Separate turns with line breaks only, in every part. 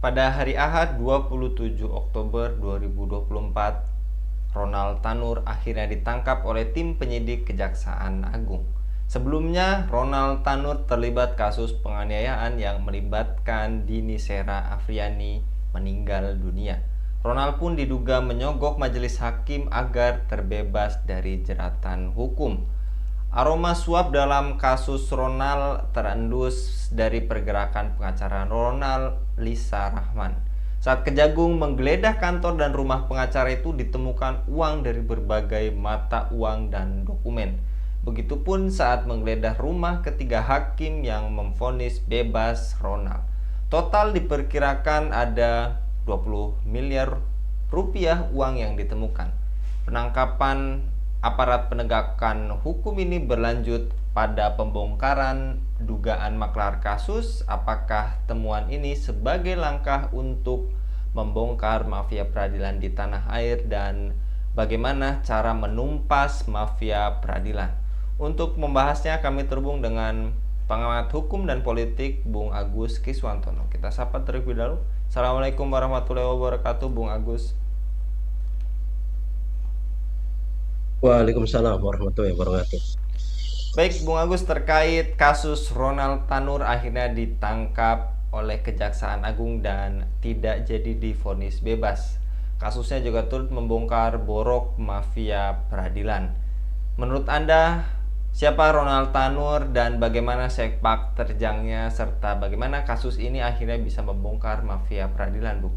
Pada hari Ahad 27 Oktober 2024, Ronald Tanur akhirnya ditangkap oleh tim penyidik Kejaksaan Agung. Sebelumnya, Ronald Tanur terlibat kasus penganiayaan yang melibatkan Dini Sera Afriani meninggal dunia. Ronald pun diduga menyogok majelis hakim agar terbebas dari jeratan hukum. Aroma suap dalam kasus Ronald terendus dari pergerakan pengacara Ronald, Lisa Rahman. Saat Kejagung menggeledah kantor dan rumah pengacara itu ditemukan uang dari berbagai mata uang dan dokumen. Begitupun saat menggeledah rumah ketiga hakim yang memvonis bebas Ronald. Total diperkirakan ada 20 miliar rupiah uang yang ditemukan. Penangkapan aparat penegakan hukum ini berlanjut pada pembongkaran dugaan maklar kasus. Apakah temuan ini sebagai langkah untuk membongkar mafia peradilan di tanah air dan bagaimana cara menumpas mafia peradilan? Untuk membahasnya kami terhubung dengan pengamat hukum dan politik Bung Agus Kiswantono. Kita sapa terlebih dahulu. Assalamualaikum warahmatullahi wabarakatuh, Bung Agus.
Waalaikumsalam warahmatullahi wabarakatuh.
Baik, Bung Agus, terkait kasus Ronald Tanur akhirnya ditangkap oleh Kejaksaan Agung dan tidak jadi divonis bebas. Kasusnya juga turut membongkar borok mafia peradilan. Menurut Anda, siapa Ronald Tanur dan bagaimana sepak terjangnya serta bagaimana kasus ini akhirnya bisa membongkar mafia peradilan, Bu?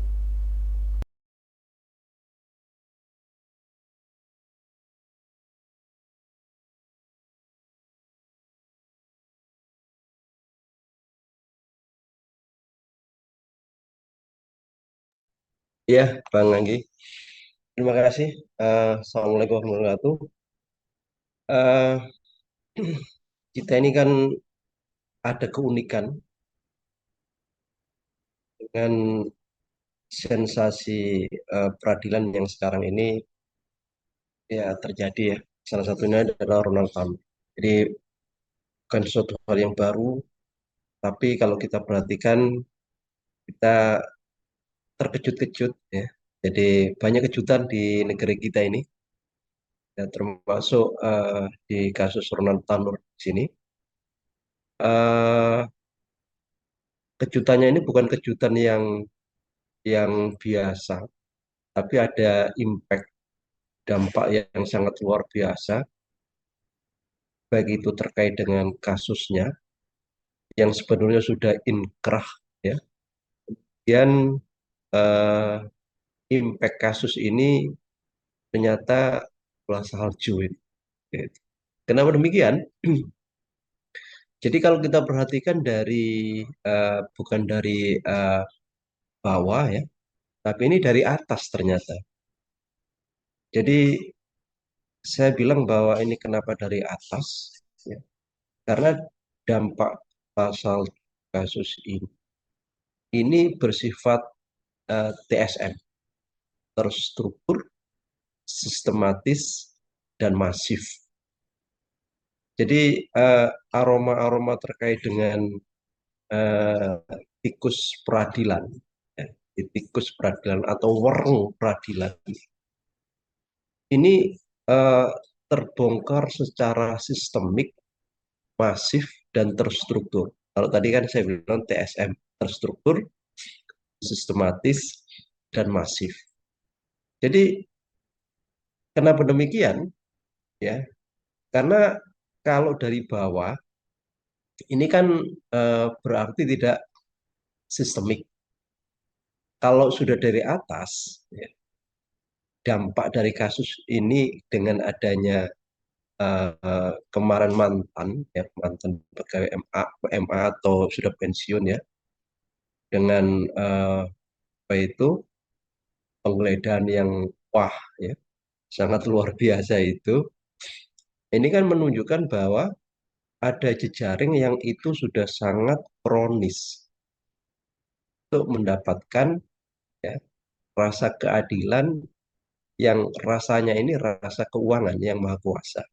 Ya, Bang Anggi. Terima kasih. Assalamualaikum warahmatullahi wabarakatuh. Eh, kita ini kan ada keunikan dengan sensasi peradilan yang sekarang ini ya terjadi ya. Salah satunya adalah Ronald Trump. Jadi bukan suatu hal yang baru, tapi kalau kita perhatikan kita terkejut-kejut ya. Jadi banyak kejutan di negeri kita ini, ya, termasuk di kasus Ronald Tanur di sini. Eh, Kejutannya ini bukan kejutan yang biasa, tapi ada impact dampak yang sangat luar biasa, baik itu terkait dengan kasusnya yang sebenarnya sudah inkrah, ya, dan eh, impact kasus ini ternyata adalah salju ini. Gitu. Kenapa demikian? Jadi kalau kita perhatikan dari bukan dari bawah ya, tapi ini dari atas ternyata. Jadi saya bilang bahwa ini kenapa dari atas, ya, karena dampak pasal kasus ini bersifat TSM, terstruktur, sistematis, dan masif. Jadi aroma-aroma terkait dengan eh, tikus peradilan, ya, tikus peradilan atau warung peradilan ini eh, terbongkar secara sistemik, masif, dan terstruktur. Kalau tadi kan saya bilang TSM, terstruktur, sistematis, dan masif. Jadi kenapa demikian? Ya, karena kalau dari bawah ini kan berarti tidak sistemik. Kalau sudah dari atas, ya, dampak dari kasus ini dengan adanya kemarin mantan pegawai MA atau sudah pensiun ya, dengan apa itu penggeledahan yang wah ya, sangat luar biasa itu. Ini kan menunjukkan bahwa ada jejaring yang itu sudah sangat kronis untuk mendapatkan, ya, rasa keadilan yang rasanya ini rasa keuangan yang maha kuasa.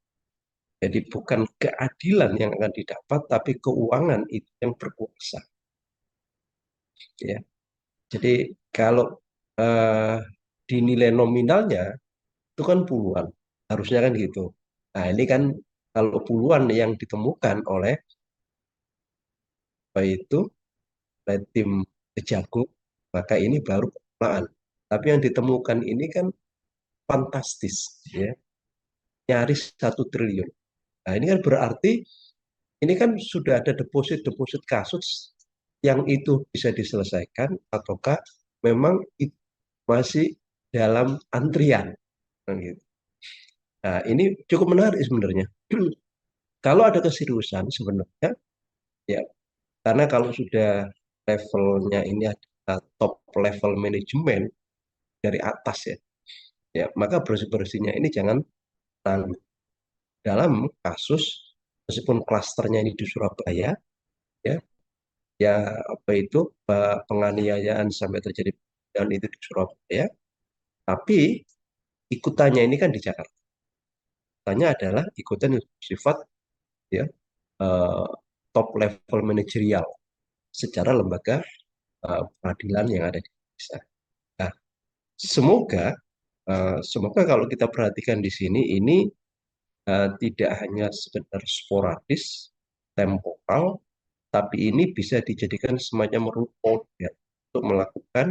Jadi bukan keadilan yang akan didapat, tapi keuangan itu yang berkuasa. Ya. Jadi kalau eh, dinilai nominalnya itu kan puluhan, harusnya kan gitu. Nah ini kan kalau puluhan yang ditemukan oleh apa itu oleh tim Kejagung, maka ini baru permulaan. Tapi yang ditemukan ini kan fantastis, ya, nyaris 1 triliun. Nah ini kan berarti ini kan sudah ada deposit-deposit kasus yang itu bisa diselesaikan ataukah memang itu masih dalam antrian, kan gitu. Nah, ini cukup menarik sebenarnya. Kalau ada keseriusan sebenarnya, ya, karena kalau sudah levelnya ini adalah top level manajemen dari atas ya, ya maka bersih-bersihnya ini jangan tanggung. Dalam kasus meskipun klasternya ini di Surabaya, ya, ya apa itu penganiayaan sampai terjadi dan itu di Surabaya, tapi ikutannya ini kan di Jakarta. Ikutannya adalah ikutan yang bersifat, ya, eh, top level manajerial secara lembaga peradilan yang ada di Indonesia. Nah, semoga semoga kalau kita perhatikan di sini ini tidak hanya sekedar sporadis, temporal, tapi ini bisa dijadikan semacam role model untuk melakukan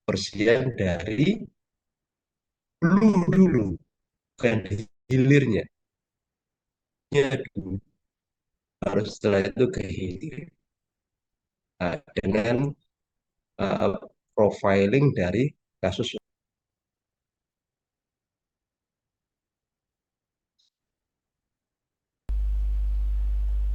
persiapan dari hulu dulu, bukan di hilirnya. Ya, dulu. Harus setelah itu ke hilir. Nah, dengan uh, profiling dari kasus.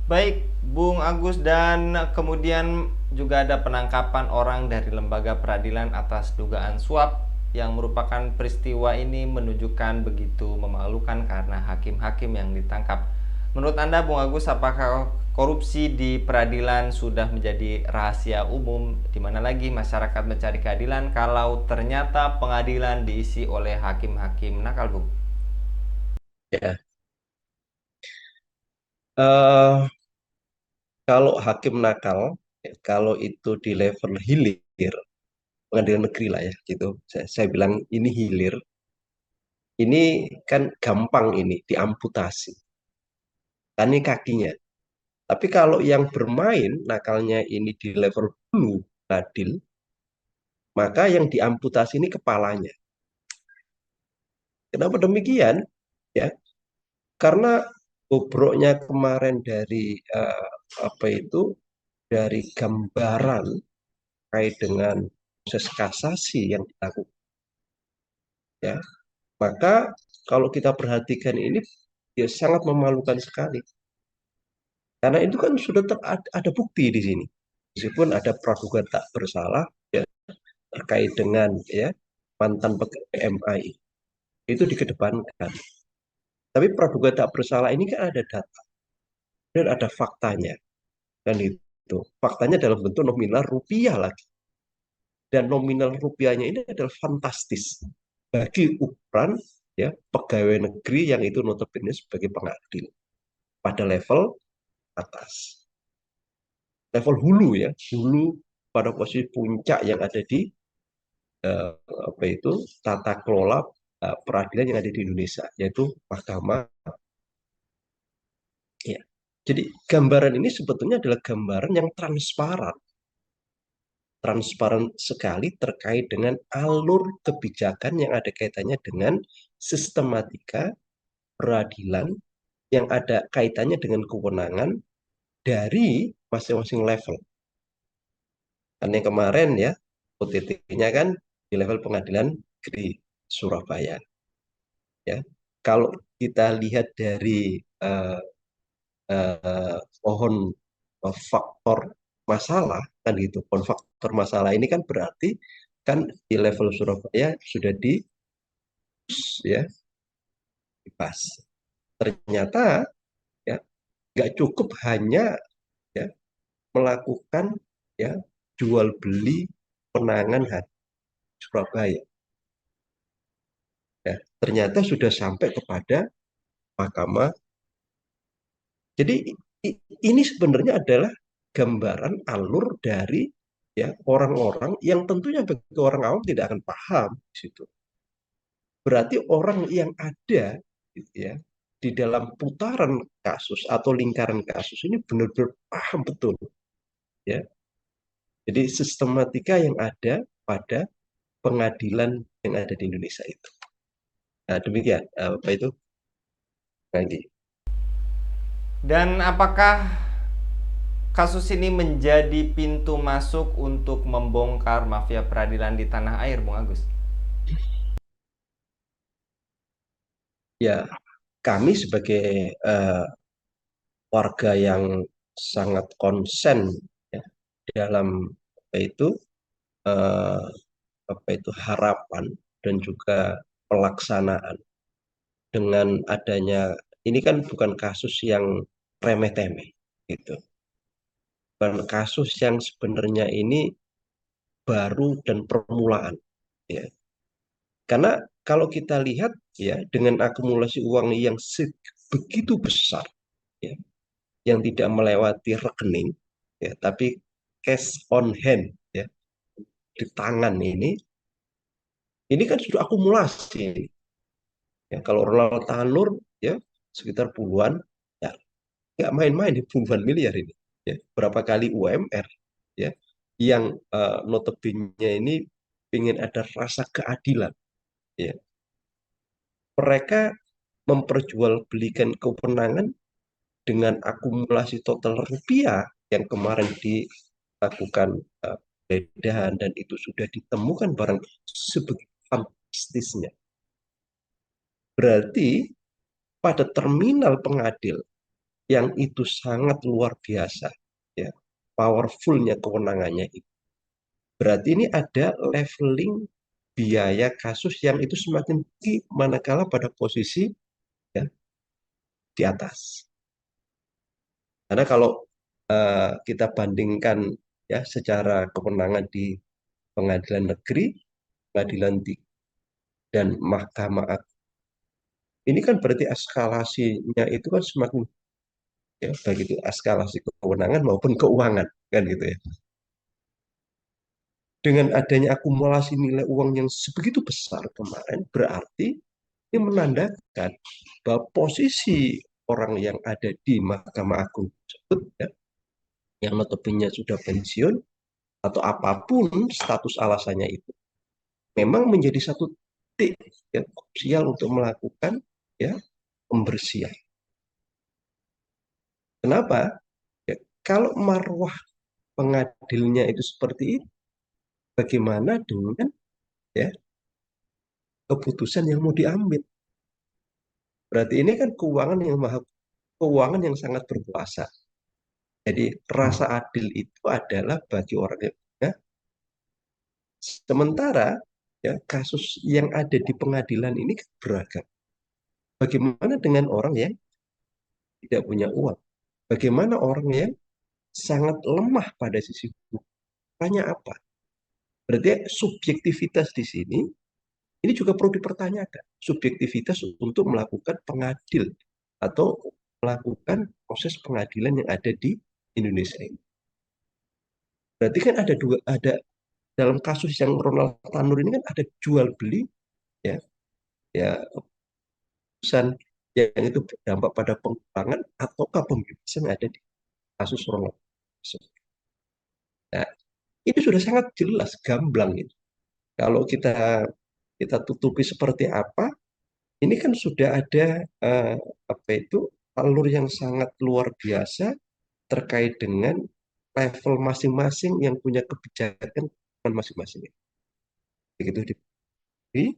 Baik, Bung Agus, dan kemudian juga ada penangkapan orang dari lembaga peradilan atas dugaan suap yang merupakan peristiwa ini menunjukkan begitu memalukan karena hakim-hakim yang ditangkap. Menurut Anda, Bung Agus, apakah korupsi di peradilan sudah menjadi rahasia umum, di mana lagi masyarakat mencari keadilan kalau ternyata pengadilan diisi oleh hakim-hakim nakal, Bung?
Ya, eh, kalau hakim nakal, ya, kalau itu di level hilir, pengadilan negeri lah ya, gitu. Saya bilang ini hilir, ini kan gampang ini diamputasi, kan ini kakinya. Tapi kalau yang bermain nakalnya ini di level hulu, adil, maka yang diamputasi ini kepalanya. Kenapa demikian? Ya, karena bobroknya kemarin dari apa itu dari gambaran terkait dengan proses kasasi yang dilakukan, ya, maka kalau kita perhatikan ini ya sangat memalukan sekali karena itu kan sudah ada bukti di sini meskipun ada praduga tak bersalah, ya, terkait dengan, ya, mantan pegawai MI itu dikedepankan, tapi praduga tak bersalah ini kan ada data dan ada faktanya, dan itu faktanya dalam bentuk nominal rupiah lagi, dan nominal rupiahnya ini adalah fantastis bagi ukuran, ya, pegawai negeri yang itu notabene sebagai pengadil pada level atas, level hulu, ya, hulu pada posisi puncak yang ada di eh, apa itu tata kelola peradilan yang ada di Indonesia, yaitu mahkamah, ya. Jadi gambaran ini sebetulnya adalah gambaran yang transparan, transparan sekali terkait dengan alur kebijakan yang ada kaitannya dengan sistematika peradilan yang ada kaitannya dengan kewenangan dari masing-masing level. Kan yang kemarin, ya, OTT-nya kan di level pengadilan negeri Surabaya, ya. Kalau kita lihat dari eh, pohon faktor masalah, kan gitu. Pohon faktor masalah ini kan berarti kan di level Surabaya sudah di, ya, dibahas. Ternyata, ya, nggak cukup hanya, ya, melakukan, ya, jual beli penangan hati Surabaya, ya. Ternyata sudah sampai kepada mahkamah. Jadi ini sebenarnya adalah gambaran alur dari ya orang-orang yang tentunya bagi orang awam tidak akan paham di situ. Berarti orang yang ada gitu ya di dalam putaran kasus atau lingkaran kasus ini benar-benar paham betul ya. Jadi sistematika yang ada pada pengadilan yang ada di Indonesia itu. Nah, demikian Bapak itu lagi.
Dan apakah kasus ini menjadi pintu masuk untuk membongkar mafia peradilan di tanah air, Bung Agus?
Ya, kami sebagai warga yang sangat konsen ya, dalam apa itu eh, harapan dan juga pelaksanaan dengan adanya ini kan bukan kasus yang remeh-temeh gitu. Bukan kasus yang sebenarnya ini baru dan permulaan ya. Karena kalau kita lihat ya dengan akumulasi uang yang begitu besar ya, yang tidak melewati rekening ya, tapi cash on hand ya di tangan ini kan sudah akumulasi ya. Kalau Ronald Tanur ya sekitar puluhan ya, nggak main-main di puluhan miliar ini ya. Berapa kali UMR ya yang notabene ini ingin ada rasa keadilan ya. Mereka memperjualbelikan kewenangan dengan akumulasi total rupiah yang kemarin dilakukan penggeledahan dan itu sudah ditemukan barang sebegitu fantastisnya. Berarti pada terminal pengadil yang itu sangat luar biasa, ya, powerfulnya kewenangannya itu. Berarti ini ada leveling biaya kasus yang itu semakin tinggi manakala pada posisi ya, di atas. Karena kalau kita bandingkan ya secara kewenangan di pengadilan negeri, pengadilan tinggi, dan mahkamah agung, ini kan berarti eskalasinya itu kan semakin ya, baik itu eskalasi kewenangan maupun keuangan kan gitu ya. Dengan adanya akumulasi nilai uang yang sebegitu besar kemarin, berarti ini menandakan bahwa posisi orang yang ada di Mahkamah Agung tersebut ya, yang notabene sudah pensiun atau apapun status alasannya itu, memang menjadi satu titik yang krusial untuk melakukan ya pembersihan. Kenapa? Ya, kalau marwah pengadilnya itu seperti itu, bagaimana dengan ya keputusan yang mau diambil? Berarti ini kan keuangan yang sangat berkuasa. Jadi rasa adil itu adalah bagi orang yang ya, sementara ya kasus yang ada di pengadilan ini kan beragam. Bagaimana dengan orang yang tidak punya uang? Bagaimana orang yang sangat lemah pada sisi hukum? Tanya apa? Berarti subjektivitas di sini ini juga perlu dipertanyakan. Subjektivitas untuk melakukan pengadil atau melakukan proses pengadilan yang ada di Indonesia ini. Berarti kan ada dalam kasus yang Ronald Tanur ini kan ada jual beli ya, ya keputusan yang itu berdampak pada pengurangan ataukah pembebasan yang ada di kasus Ronald. Nah, ini sudah sangat jelas gamblang itu. Kalau kita kita tutupi seperti apa, ini kan sudah ada apa itu alur yang sangat luar biasa terkait dengan level masing-masing yang punya kebijakan masing-masing. Begitu di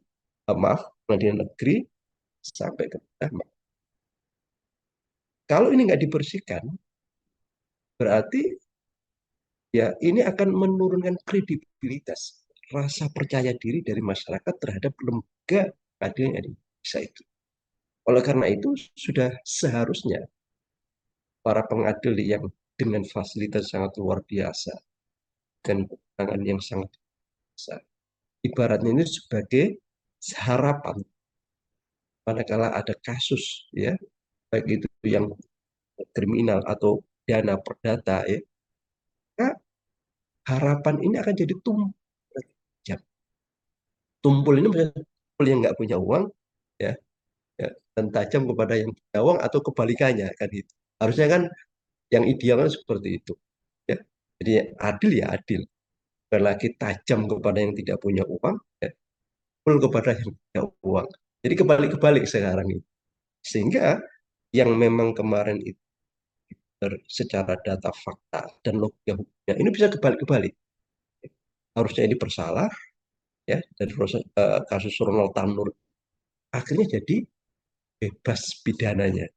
maaf, pengadilan negeri sampai ke kalau ini nggak dibersihkan, berarti ya ini akan menurunkan kredibilitas, rasa percaya diri dari masyarakat terhadap lembaga keadilan yang ada di Indonesia itu. Oleh karena itu, sudah seharusnya para pengadil yang dengan fasilitas sangat luar biasa dan kewenangan yang sangat besar, ibaratnya ini sebagai harapan manakala ada kasus ya, baik itu yang kriminal atau dana perdata ya, harapan ini akan jadi tajam. Tumpul ini misalnya tumpul yang nggak punya uang, ya, ya, dan tajam kepada yang punya uang atau kebalikannya kan gitu. Harusnya kan yang ideal kan seperti itu. Ya. Jadi adil ya adil. Bukan lagi tajam kepada yang tidak punya uang, ya, full kepada yang punya uang. Jadi kebalik-kebalik sekarang ini. Sehingga yang memang kemarin itu secara data fakta dan logika hukumnya ini bisa kebalik-kebalik. Harusnya ini bersalah, ya, dari proses kasus Ronald Tanur akhirnya jadi bebas pidananya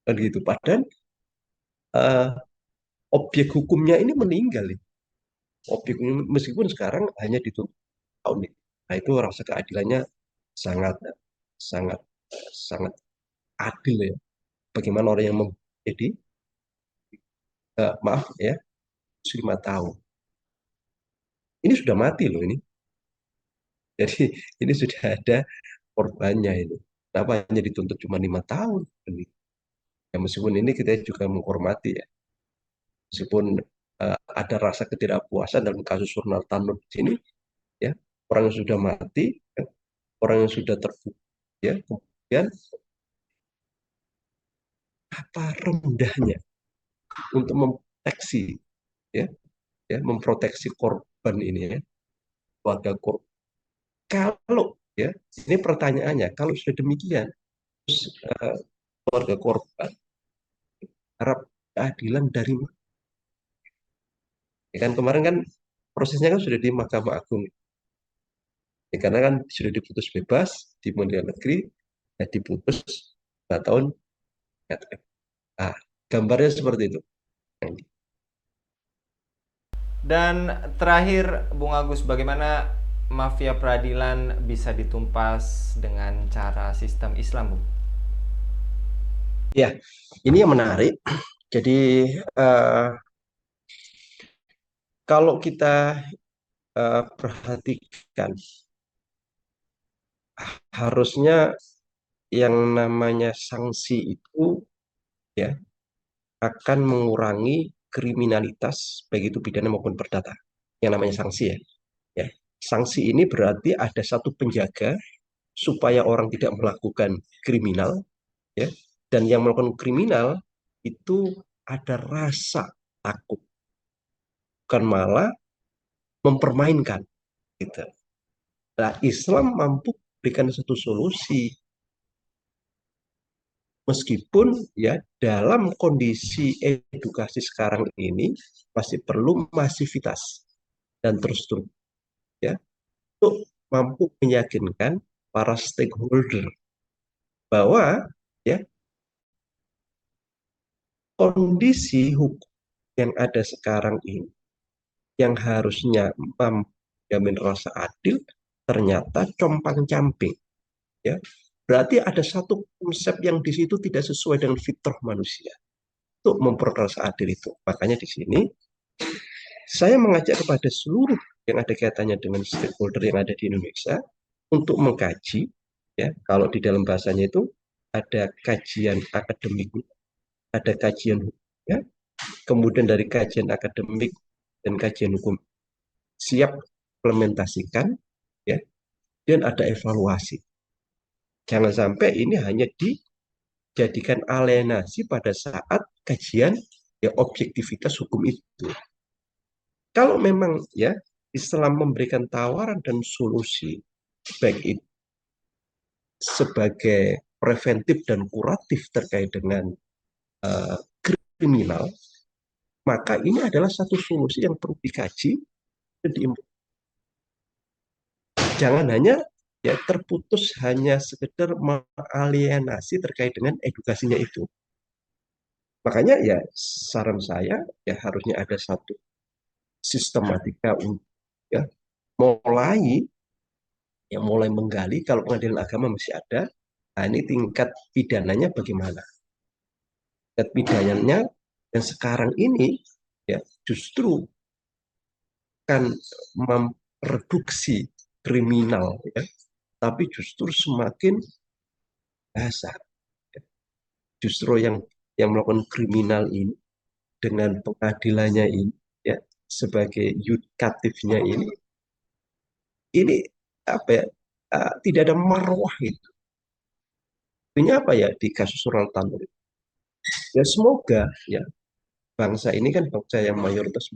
kan gitu. Padahal eh, objek hukumnya ini meninggal. Objek hukumnya, meskipun sekarang hanya dituntut tahun ini. Nah itu rasa keadilannya sangat sangat sangat adil ya. Bagaimana orang yang jadi maaf ya 5 tahun ini sudah mati loh ini. Jadi ini sudah ada korbannya ini. Kenapa hanya dituntut cuma 5 tahun? Ya, meskipun ini kita juga menghormati ya. Meskipun ada rasa ketidakpuasan dalam kasus Ronald Tanur di sini, ya, orang yang sudah mati, ya, orang yang sudah terbukti, ya, kemudian apa rendahnya untuk memproteksi, ya, ya, memproteksi korban ini ya, keluarga korban. Kalau ya, ini pertanyaannya, kalau sudah demikian, terus, keluarga korban harap keadilan dari mana? Ya kan kemarin kan prosesnya kan sudah di Mahkamah Agung. Ya, karena kan sudah diputus bebas di pengadilan negeri, ya diputus 2 tahun. Ya, ah, gambarnya seperti itu.
Dan terakhir, Bung Agus, bagaimana mafia peradilan bisa ditumpas dengan cara sistem Islam, Bung?
Ya, ini yang menarik. Jadi eh, kalau kita perhatikan, harusnya yang namanya sanksi itu ya akan mengurangi kriminalitas baik itu pidana maupun perdata. Yang namanya sanksi ya. Ya. Sanksi ini berarti ada satu penjaga supaya orang tidak melakukan kriminal, ya. Dan yang melakukan kriminal itu ada rasa takut, bukan malah mempermainkan gitu. Nah, Islam mampu berikan satu solusi meskipun ya dalam kondisi edukasi sekarang ini masih perlu masivitas dan terus terus ya untuk mampu meyakinkan para stakeholder bahwa ya kondisi hukum yang ada sekarang ini yang harusnya menjamin rasa adil ternyata compang-camping ya. Berarti ada satu konsep yang di situ tidak sesuai dengan fitrah manusia untuk memperoleh rasa adil itu. Makanya di sini saya mengajak kepada seluruh yang ada kaitannya dengan stakeholder yang ada di Indonesia untuk mengkaji ya. Kalau di dalam bahasanya itu ada kajian akademik, ada kajian hukum ya. Kemudian dari kajian akademik dan kajian hukum siap implementasikan ya, dan ada evaluasi. Jangan sampai ini hanya dijadikan alienasi pada saat kajian ya objektivitas hukum itu. Kalau memang ya Islam memberikan tawaran dan solusi baik itu sebagai preventif dan kuratif terkait dengan uh, kriminal, maka ini adalah satu solusi yang perlu dikaji dan jangan hanya ya terputus hanya sekedar mengalienasi terkait dengan edukasinya itu. Makanya ya saran saya ya harusnya ada satu sistematika untuk ya mulai mulai menggali kalau pengadilan agama masih ada. Nah, ini tingkat pidananya bagaimana? Tingkat pidananya yang sekarang ini ya justru kan memproduksi kriminal ya, tapi justru semakin dasar. Justru yang melakukan kriminal ini dengan pengadilannya ini ya sebagai yudikatifnya ini apa ya, tidak ada marwah itu. Ini apa ya di kasus Ronald Tanur? Ya semoga ya bangsa ini kan bangsa yang mayoritas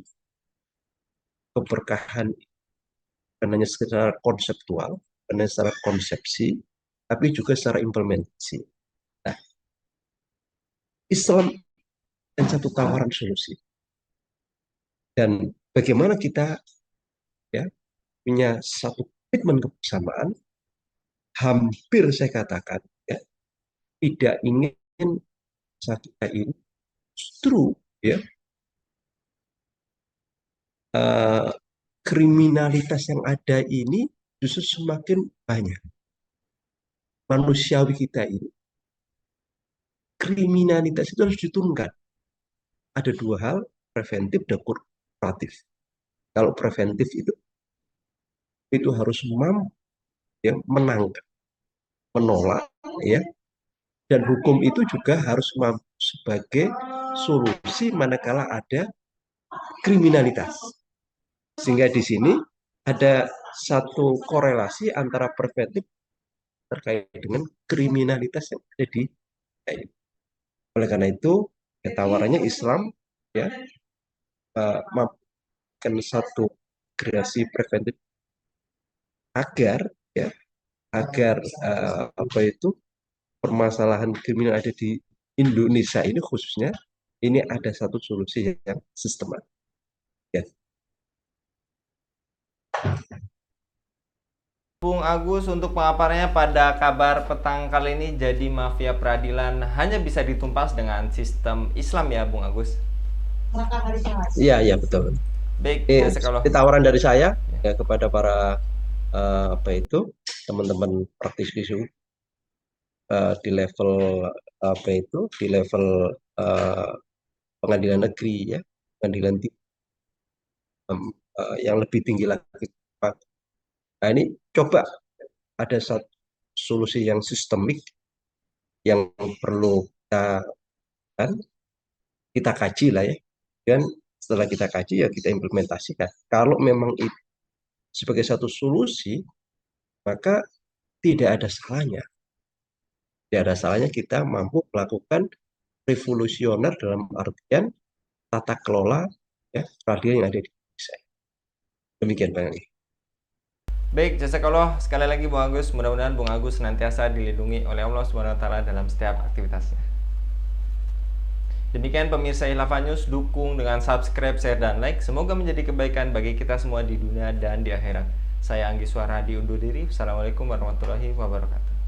keberkahan bukan hanya secara konseptual, bukan hanya secara konsepsi, tapi juga secara implementasi. Nah, Islam dan satu tawaran solusi. Dan bagaimana kita ya punya satu komitmen kebersamaan, hampir saya katakan ya tidak ingin satu ini justru ya eh, kriminalitas yang ada ini justru semakin banyak. Manusiawi kita ini kriminalitas itu harus diturunkan. Ada dua hal, preventif dan kuratif. Kalau preventif itu harus mampu ya, menangkap, menolak, ya, dan hukum itu juga harus mampu sebagai solusi manakala ada kriminalitas. Sehingga di sini ada satu korelasi antara preventif terkait dengan kriminalitas yang ada di ini. Oleh karena itu, ya, tawarannya Islam ya mampukan satu kreasi preventif agar ya agar apa itu permasalahan kriminal ada di Indonesia ini khususnya ini ada satu solusi yang sistematis. Ya.
Bung Agus untuk pengaparannya pada kabar petang kali ini, jadi mafia peradilan hanya bisa ditumpas dengan sistem Islam ya Bung Agus?
Iya, iya betul.
Baik,
Ini,
jasa kalau
ini tawaran dari saya ya kepada para apa itu teman-teman praktisi di level apa itu di level eh, pengadilan negeri ya pengadilan yang lebih tinggi lagi. Nah ini coba ada satu solusi yang sistemik yang perlu kan, kita kaji lah ya. Dan setelah kita kaji ya kita implementasikan. Kalau memang itu sebagai satu solusi, maka tidak ada salahnya. Tidak ada salahnya kita mampu melakukan revolusioner dalam artian tata kelola ya, peradilan yang ada di Indonesia. Demikian Bang Ali.
baik, jazakallah sekali lagi Bung Agus. Mudah-mudahan Bung Agus senantiasa dilindungi oleh Allah Subhanahu wa taala dalam setiap aktivitasnya. Demikian pemirsa Hilafah News, dukung dengan subscribe, share, dan like. Semoga menjadi kebaikan bagi kita semua di dunia dan di akhirat. Saya Anggi Suara undur diri. Assalamualaikum warahmatullahi wabarakatuh.